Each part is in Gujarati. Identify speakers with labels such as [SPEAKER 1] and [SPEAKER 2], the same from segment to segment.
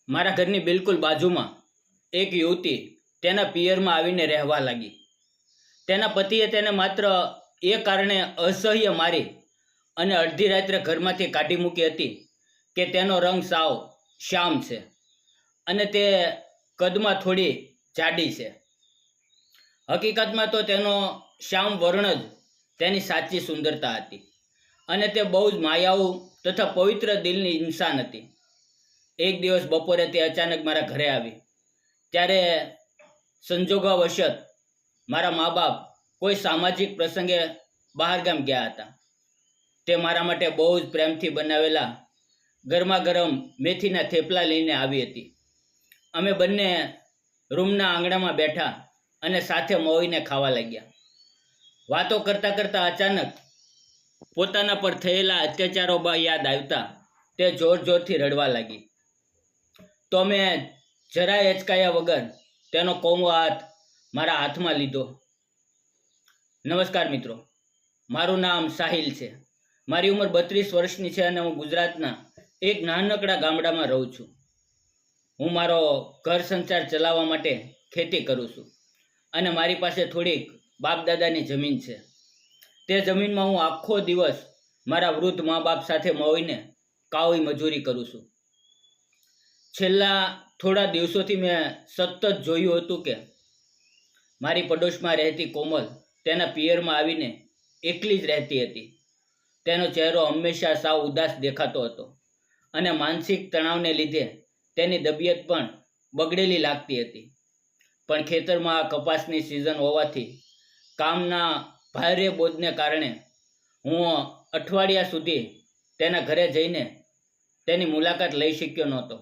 [SPEAKER 1] મારા ઘરની બિલકુલ બાજુમાં એક યુવતી તેના પિયરમાં આવીને રહેવા લાગી. તેના પતિએ તેને માત્ર એ કારણે અસહ્ય મારી અને અડધી રાત્રે ઘરમાંથી કાઢી મૂકી હતી કે તેનો રંગ સાવ શ્યામ છે અને તે કદમાં થોડી જાડી છે. હકીકતમાં તો તેનો શ્યામ વર્ણ જ તેની સાચી સુંદરતા હતી અને તે બહુ જ માયાળુ તથા પવિત્ર દિલની ઇન્સાન હતી. એક દિવસ બપોરે તે અચાનક મારા ઘરે આવી. ત્યારે સંજોગવશત મારા મા બાપ કોઈ સામાજિક પ્રસંગે બહારગામ ગયા હતા. તે મારા માટે બહુ જ પ્રેમથી બનાવેલા ગરમા ગરમ મેથીના થેપલા લઈને આવી હતી. અમે બંને રૂમના આંગણામાં બેઠા અને સાથે મોઈને ખાવા લાગ્યા. વાતો કરતાં કરતાં અચાનક પોતાના પર થયેલા અત્યાચારો યાદ આવતા તે જોર જોરથી રડવા લાગી. તો મેં જરાય અચકાયા વગર તેનો કોમળો હાથ મારા હાથમાં લીધો. નમસ્કાર મિત્રો, મારું નામ સાહિલ છે. મારી ઉંમર 32 વર્ષની છે અને હું ગુજરાતના એક નાનકડા ગામડામાં રહું છું. હું મારો ઘર સંસાર ચલાવવા માટે ખેતી કરું છું અને મારી પાસે થોડીક બાપ દાદાની જમીન છે. તે જમીનમાં હું આખો દિવસ મારા વૃદ્ધ મા બાપ સાથે મળીને કાળી મજૂરી કરું છું. છેલ્લા થોડા દિવસોથી મેં સતત જોયું હતું કે મારી પડોશમાં રહેતી કોમલ તેના પિયરમાં આવીને એકલી જ રહેતી હતી. તેનો ચહેરો હંમેશા સાવ ઉદાસ દેખાતો હતો અને માનસિક તણાવને લીધે તેની તબિયત પણ બગડેલી લાગતી હતી. પણ ખેતરમાં કપાસની સિઝન હોવાથી કામના ભારે બોજને કારણે હું અઠવાડિયા સુધી તેના ઘરે જઈને તેની મુલાકાત લઈ શક્યો નહોતો.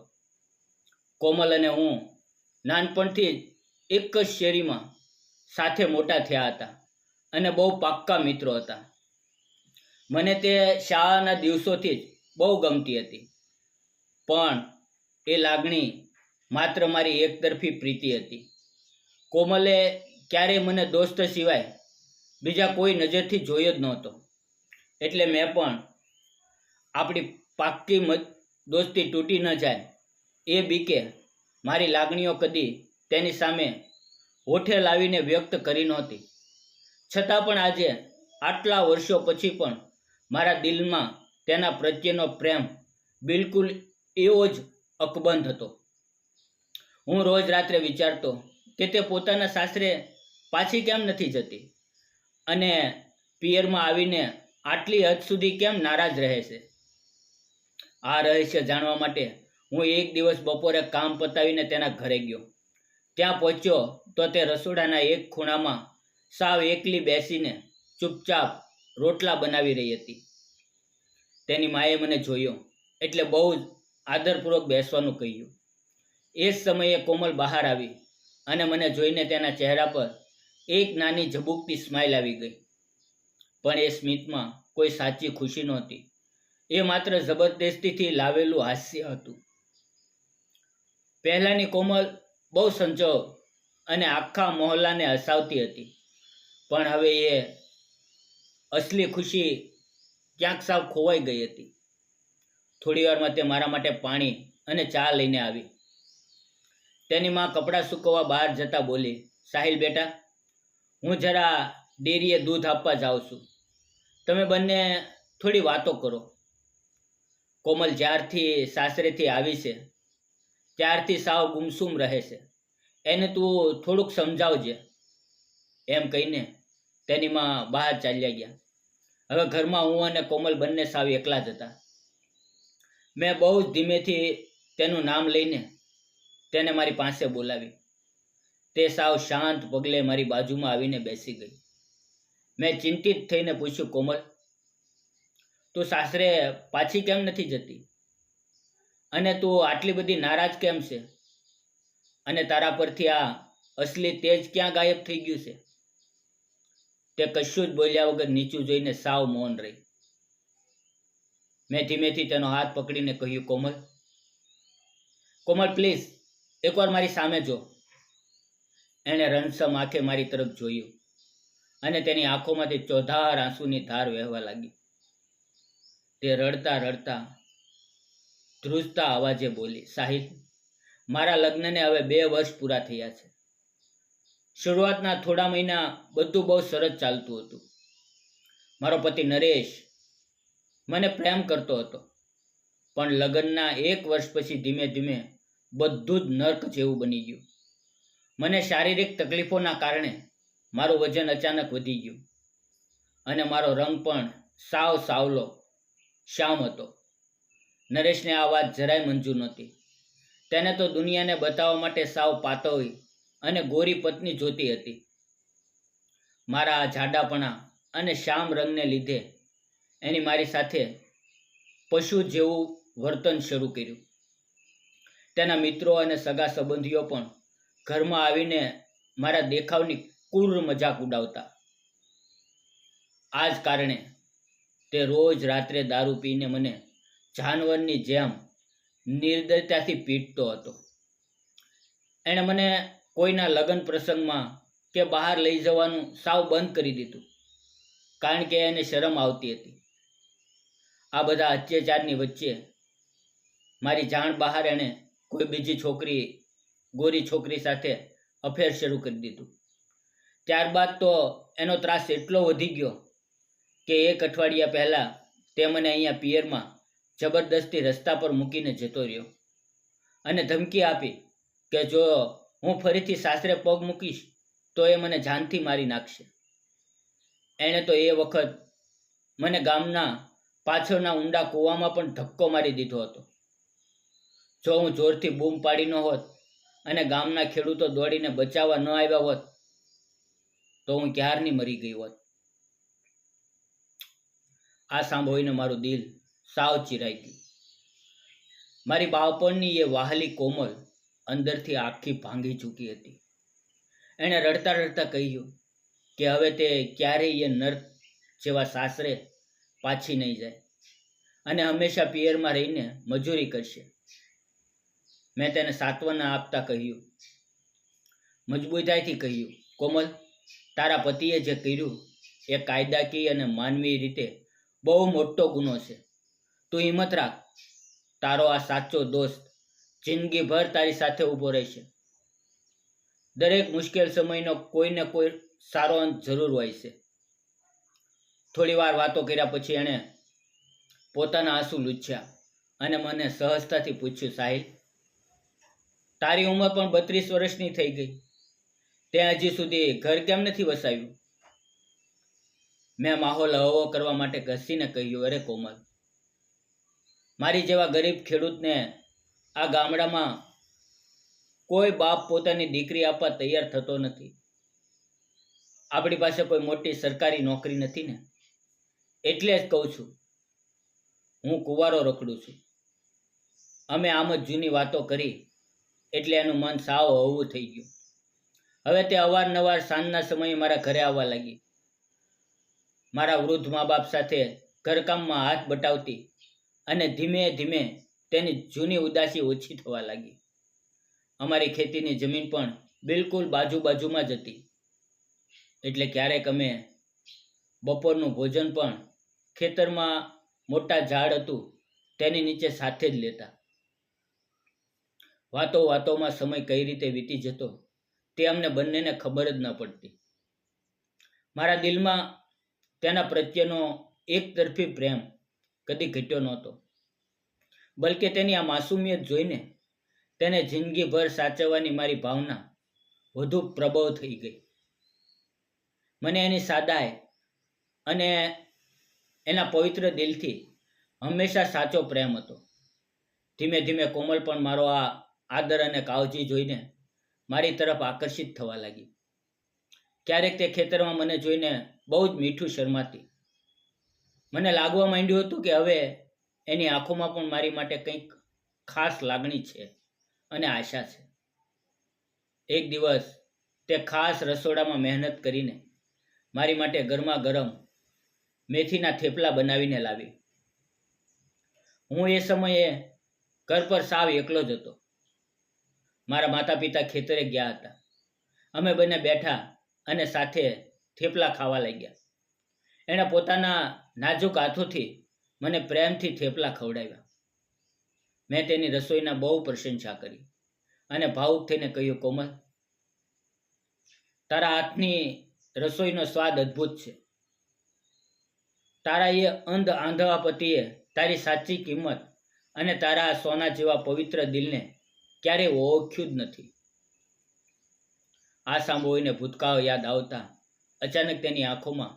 [SPEAKER 1] કોમલ અને હું નાનપણથી જ એક જ શેરીમાં સાથે મોટા થયા હતા અને બહુ પાક્કા મિત્રો હતા. મને તે શાળાના દિવસોથી જ બહુ ગમતી હતી, પણ એ લાગણી માત્ર મારી એકતરફી પ્રીતિ હતી. કોમલે ક્યારેય મને દોસ્ત સિવાય બીજા કોઈ નજરથી જોયો જ નહોતો. એટલે મેં પણ આપણી પાક્કી દોસ્તી તૂટી ન જાય એ બીકે મારી લાગણીઓ કદી તેની સામે હોઠે લાવીને વ્યક્ત કરી નહોતી. છતાં પણ આજે આટલા વર્ષો પછી પણ મારા દિલમાં તેના પ્રત્યેનો પ્રેમ બિલકુલ એવો જ અકબંધ હતો. હું રોજ રાત્રે વિચારતો કે તે પોતાના સાસરે પાછી કેમ નથી જતી અને પિયરમાં આવીને આટલી હદ સુધી કેમ નારાજ રહે છે. આ રહસ્ય જાણવા માટે હું એક દિવસ બપોરે કામ પતાવીને તેના ઘરે ગયો. ત્યાં પહોંચ્યો તો તે રસોડાના એક ખૂણામાં સાવ એકલી બેસીને ચૂપચાપ રોટલા બનાવી રહી હતી. તેની માએ મને જોયો એટલે બહુ જ આદરપૂર્વક બેસવાનું કહ્યું. એ જ સમયે કોમલ બહાર આવી અને મને જોઈને તેના ચહેરા પર એક નાની ઝબૂકતી સ્માઇલ આવી ગઈ. પણ એ સ્મિતમાં કોઈ સાચી ખુશી નહોતી. એ માત્ર જબરદસ્તીથી લાવેલું હાસ્ય હતું. પહેલાંની કોમલ બહુ સંચો અને આખા મહોલ્લાને હસાવતી હતી, પણ હવે એ અસલી ખુશી ક્યાંક સાવ ખોવાઈ ગઈ હતી. થોડી વારમાં તે મારા માટે પાણી અને ચા લઈને આવી. તેની માં કપડાં સૂકવવા બહાર જતા બોલી, સાહિલ બેટા, હું જરા ડેરીએ દૂધ આપવા જાઉં છું. તમે બંને થોડી વાતો કરો. કોમલ જ્યારથી સાસરેથી આવી છે ત્યારથી સાવ ગુમસુમ રહે છે. એને તું થોડુંક સમજાવજે. એમ કહીને તેની માં બહાર ચાલ્યા ગયા. હવે ઘરમાં હું અને કોમલ બંને સાવ એકલા જ હતા. મેં બહુ જ ધીમેથી તેનું નામ લઈને તેને મારી પાસે બોલાવી. તે સાવ શાંત પગલે મારી બાજુમાં આવીને બેસી ગઈ. મેં ચિંતિત થઈને પૂછ્યું, કોમલ, તું સાસરે પાછી કેમ નથી જતી અને તું આટલી બધી નારાજ કેમ છે અને તારા પરથી આ અસલી તેજ ક્યાં ગાયબ થઈ ગયું છે? તે કશું જ બોલ્યા વગર નીચું જોઈને સાવ મૌન રહી. મેં ધીમેથી તેનો હાથ પકડીને કહ્યું, કોમલ પ્લીઝ એકવાર મારી સામે જો. એણે રણસમ આંખે મારી તરફ જોયું અને તેની આંખોમાંથી ચોધાર આંસુની ધાર વહેવા લાગી. તે રડતા રડતા ધ્રુજતા અવાજે બોલી, સાહિલ, મારા લગ્નને હવે 2 વર્ષ પૂરા થયા છે. શરૂઆતના થોડા મહિના બધું બહુ સરસ ચાલતું હતું. મારો પતિ નરેશ મને પ્રેમ કરતો હતો, પણ લગ્નના 1 વર્ષ પછી ધીમે ધીમે બધું જ નર્ક જેવું બની ગયું. મને શારીરિક તકલીફોના કારણે મારું વજન અચાનક વધી ગયું અને મારો રંગ પણ સાવ સાવલો શ્યામ હતો. નરેશને આ વાત જરાય મંજૂર નહોતી. તેને તો દુનિયાને બતાવવા માટે સાવ પાતળી અને ગોરી પત્ની જોતી હતી. મારા આ જાડાપણા અને શ્યામ રંગને લીધે એની મારી સાથે પશુ જેવું વર્તન શરૂ કર્યું. તેના મિત્રો અને સગા સંબંધીઓ પણ ઘરમાં આવીને મારા દેખાવની ક્રૂર મજાક ઉડાવતા. આ જ કારણે તે રોજ રાત્રે દારૂ પીને મને જાનવરની જેમ નિર્દયતાથી પીટતો હતો. એણે મને કોઈના લગ્ન પ્રસંગમાં કે બહાર લઈ જવાનું સાવ બંધ કરી દીધું, કારણ કે એને શરમ આવતી હતી. આ બધા અત્યાચારની વચ્ચે મારી જાણ બહાર એણે કોઈ બીજી ગોરી છોકરી સાથે અફેર શરૂ કરી દીધું. ત્યારબાદ તો એનો ત્રાસ એટલો વધી ગયો કે 1 અઠવાડિયા પહેલાં તે મને અહીંયા પિયરમાં જબરદસ્તી રસ્તા પર મૂકીને જતો રહ્યો અને ધમકી આપી કે જો હું ફરીથી સાસરે પગ મૂકીશ તો એ મને જાનથી મારી નાખશે. એણે તો એ વખત મને ગામના પાછળના ઊંડા કૂવામાં પણ ધક્કો મારી દીધો હતો. જો હું જોરથી બૂમ પાડી ન હોત અને ગામના ખેડૂતો દોડીને બચાવવા ન આવ્યા હોત તો હું ક્યારની મરી ગઈ હોત. આ સાંભળીને મારું દિલ સાવ ચિરાઈ ગયું. મારી બાળપણની એ વહાલી કોમલ અંદરથી આખી ભાંગી ચૂકી હતી. એણે રડતા રડતા કહ્યું કે હવે તે ક્યારેય એ નર્ક જેવા સાસરે પાછી નહીં જાય અને હંમેશા પિયરમાં રહીને મજૂરી કરશે. મેં તેને સાંત્વના આપતા કહ્યું, મજબૂતાઈથી કહ્યું, કોમલ, તારા પતિએ જે કર્યું એ કાયદાકીય અને માનવીય રીતે બહુ મોટો ગુનો છે. તું હિંમત રાખ. તારો આ સાચો દોસ્ત જિંદગીભર તારી સાથે ઊભો રહેશે. દરેક મુશ્કેલ સમયનો કોઈને કોઈ સારો અંત જરૂર હોય છે. થોડી વાર વાતો કર્યા પછી એણે પોતાના આંસુ લૂછ્યા અને મને સહજતાથી પૂછ્યું, સાહિલ, તારી ઉંમર પણ 32 વર્ષની થઈ ગઈ. તે હજી સુધી ઘર કેમ નથી વસાવ્યું? મેં માહોલ હળવો કરવા માટે ઘસીને કહ્યું, અરે કોમલ, મારી જેવા ગરીબ ખેડૂતને આ ગામડામાં કોઈ બાપ પોતાની દીકરી આપવા તૈયાર થતો નથી. આપણી પાસે કોઈ મોટી સરકારી નોકરી નથી ને, એટલે જ કહું છું, હું કુંવારો રખડું છું. અમે આમ જ જૂની વાતો કરી એટલે એનું મન સાવ હળવું થઈ ગયું. હવે તે અવારનવાર સાંજના સમયે મારા ઘરે આવવા લાગી. મારા વૃદ્ધ મા બાપ સાથે ઘરકામમાં હાથ બટાવતી અને ધીમે ધીમે તેની જૂની ઉદાસી ઓછી થવા લાગી. અમારી ખેતીની જમીન પણ બિલકુલ બાજુમાં જ હતી, એટલે ક્યારેક અમે બપોરનું ભોજન પણ ખેતરમાં મોટા ઝાડ હતું તેની નીચે સાથે જ લેતા. વાતોમાં સમય કઈ રીતે વીતી જતો તે અમને બંનેને ખબર જ ન પડતી. મારા દિલમાં તેના પ્રત્યેનો એકતરફી પ્રેમ કદી ઘટ્યો નહોતો, બલકે તેની આ માસુમિયત જોઈને તેને જિંદગીભર સાચવવાની મારી ભાવના વધુ પ્રબળ થઈ ગઈ. મને એની સાદાઈ અને એના પવિત્ર દિલથી હંમેશા સાચો પ્રેમ હતો. ધીમે ધીમે કોમલ પણ મારો આ આદર અને કાળજી જોઈને મારી તરફ આકર્ષિત થવા લાગી. ક્યારેક તે ખેતરમાં મને જોઈને બહુ જ મીઠું શરમાતી. મને લાગવા માંડ્યું હતું કે હવે એની આંખોમાં પણ મારી માટે કંઈક ખાસ લાગણી છે અને આશા છે. એક દિવસ તે ખાસ રસોડામાં મહેનત કરીને મારી માટે ગરમા ગરમ મેથીના થેપલા બનાવીને લાવી. હું એ સમયે ઘર પર સાવ એકલો જ હતો. મારા માતા પિતા ખેતરે ગયા હતા. અમે બંને બેઠા અને સાથે થેપલા ખાવા લાગ્યા. એણે પોતાના નાજુક હાથોથી મને પ્રેમથી થેપલા ખવડાવ્યા. મેં તેની રસોઈના બહુ પ્રશંસા કરી અને ભાવુક થઈને કહ્યું, કોમલ, તારા હાથની રસોઈનો સ્વાદ અદ્ભુત છે. તારા એ અંધ આંધળા પતિએ તારી સાચી કિંમત અને તારા આ સોના જેવા પવિત્ર દિલને ક્યારેય ઓળખ્યું જ નથી. આ સાંભળીને ભૂતકાળ યાદ આવતા અચાનક તેની આંખોમાં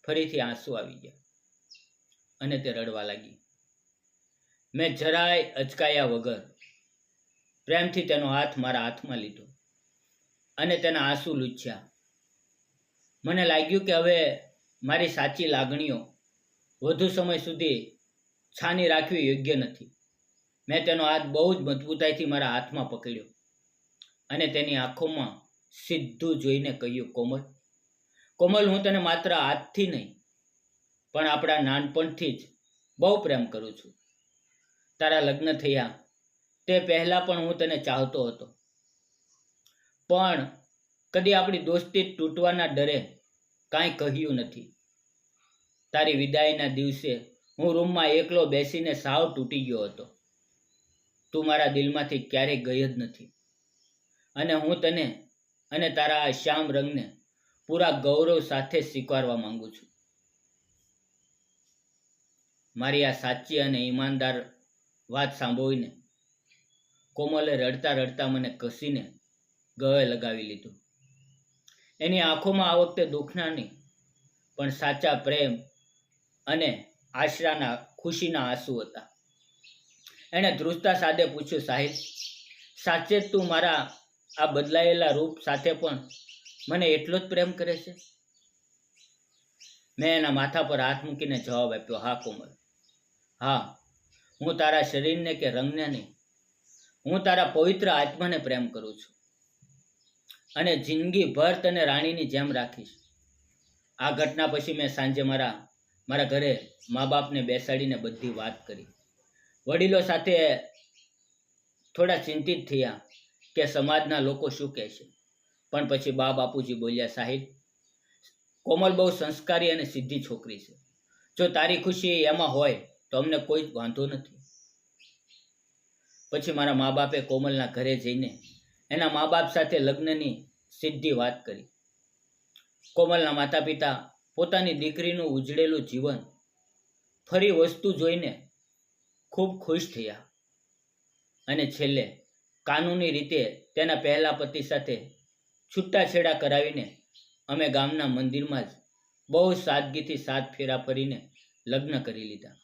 [SPEAKER 1] ફરીથી આંસુ આવી ગયા અને તે રડવા લાગી. મેં જરાય અચકાયા વગર પ્રેમથી તેનો હાથ મારા હાથમાં લીધો અને તેના આંસુ લૂછ્યા. મને લાગ્યું કે હવે મારી સાચી લાગણીઓ વધુ સમય સુધી છાની રાખવી યોગ્ય નથી. મેં તેનો હાથ બહુ જ મજબૂતાઈથી મારા હાથમાં પકડ્યો અને તેની આંખોમાં સીધું જોઈને કહ્યું, કોમલ, કોમલ, હું તને માત્ર હાથથી નહીં પણ આપણા નાનપણથી જ બહુ પ્રેમ કરું છું. તારા લગ્ન થયા તે પહેલાં પણ હું તને ચાહતો હતો, પણ કદી આપણી દોસ્તી તૂટવાના ડરે કાંઈ કહ્યું નથી. તારી વિદાયના દિવસે હું રૂમમાં એકલો બેસીને સાવ તૂટી ગયો હતો. તું મારા દિલમાંથી ક્યારેય ગઈ જ નથી અને હું તને અને તારા આ શ્યામ રંગને પૂરા ગૌરવ સાથે સ્વીકારવા માંગુ છું. મારી આ સાચી અને ઈમાનદાર વાત સાંભળીને કોમલે રડતા રડતા મને કસીને ગળે લગાવી લીધું. એની આંખોમાં આ વખતે દુઃખના નહીં પણ સાચા પ્રેમ અને આશરાના ખુશીના આંસુ હતા. એણે ધ્રુજતા સાદે પૂછ્યું, સાહિલ, સાચે તું મારા આ બદલાયેલા રૂપ સાથે પણ મને એટલો જ પ્રેમ કરે છે? મેં એના માથા પર હાથ મૂકીને જવાબ આપ્યો, હા કોમલ, હા, હું તારા શરીરને કે રંગને નહીં, હું તારા પવિત્ર આત્માને પ્રેમ કરું છું અને જિંદગીભર તને રાણીની જેમ રાખીશ. આ ઘટના પછી મેં સાંજે મારા ઘરે મા બાપને બેસાડીને બધી વાત કરી. વડીલો સાથે થોડા ચિંતિત થયા કે સમાજના લોકો શું કહેશે, પણ પછી બા બાપુજી બોલ્યા, સાહિબ, કોમલ બહુ સંસ્કારી અને સીધી છોકરી છે. જો તારી ખુશી એમાં હોય તો અમને કોઈ જ વાંધો નથી. પછી મારા મા બાપે કોમલના ઘરે જઈને એના મા બાપ સાથે લગ્નની સીધી વાત કરી. કોમલના માતા પિતા પોતાની દીકરીનું ઉજળેલું જીવન ફરી વસ્તુ જોઈને ખૂબ ખુશ થયા અને છેલ્લે કાનૂની રીતે તેના પહેલા પતિ સાથે છૂટાછેડા કરાવીને અમે ગામના મંદિરમાં જ બહુ સાદગીથી 7 ફેરા ફરીને લગ્ન કરી લીધા.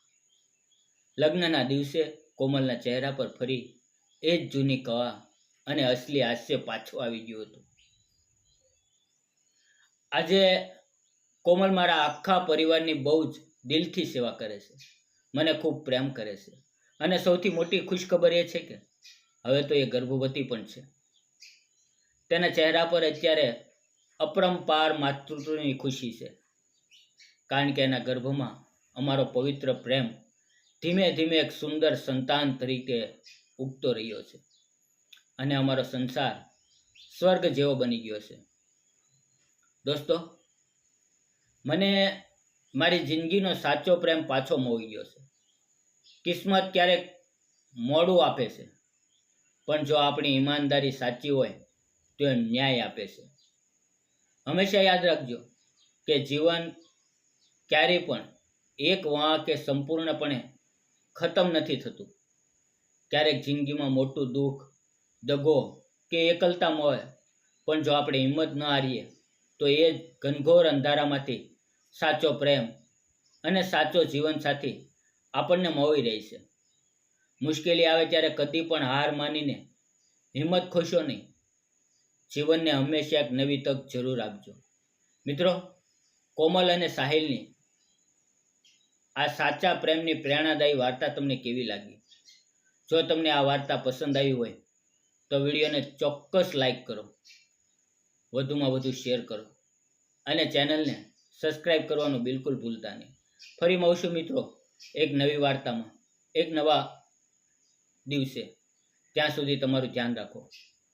[SPEAKER 1] લગ્નના દિવસે કોમલના ચહેરા પર ફરી એ જ જૂની કળા અને અસલી હાસ્ય પાછું આવી ગયું હતું. આજે કોમલ મારા આખા પરિવારની બહુ જ દિલથી સેવા કરે છે, મને ખૂબ પ્રેમ કરે છે અને સૌથી મોટી ખુશખબર એ છે કે હવે તો એ ગર્ભવતી પણ છે. તેના ચહેરા પર અત્યારે અપરંપાર માતૃત્વની ખુશી છે, કારણ કે એના ગર્ભમાં અમારો પવિત્ર પ્રેમ ધીમે ધીમે એક સુંદર સંતાન તરીકે ઉગતો રહ્યો છે અને અમારો સંસાર સ્વર્ગ જેવો બની ગયો છે. દોસ્તો, મને મારી જિંદગીનો સાચો પ્રેમ પાછો મળી ગયો છે. કિસ્મત ક્યારેક મોડું આપે છે, પણ જો આપણી ઈમાનદારી સાચી હોય તો એ ન્યાય આપે છે. હંમેશા યાદ રાખજો કે જીવન ક્યારેય પણ એક વાંકે સંપૂર્ણપણે ખતમ નથી થતું. ક્યારેક જિંદગીમાં મોટું દુઃખ, દગો કે એકલતા મળે, પણ જો આપણે હિંમત ન હારીએ તો એ જ ઘનઘોર અંધારામાંથી સાચો પ્રેમ અને સાચો જીવનસાથી આપણને મળી રહે છે. મુશ્કેલી આવે ત્યારે કદી પણ હાર માનીને હિંમત ખોશો નહીં. જીવનને હંમેશા એક નવી તક જરૂર આપજો. મિત્રો, કોમલ અને સાહિલની આ સાચા પ્રેમની પ્રેરણાદાયી વાર્તા તમને કેવી લાગી? જો તમને આ વાર્તા પસંદ આવી હોય તો વિડીયોને ચોક્કસ લાઈક કરો, વધુમાં વધુ શેર કરો અને ચેનલને સબસ્ક્રાઈબ કરવાનું બિલકુલ ભૂલતા નહીં. ફરી મળશું મિત્રો એક નવી વાર્તામાં, એક નવા દિવસે. ત્યાં સુધી તમારું ધ્યાન રાખો.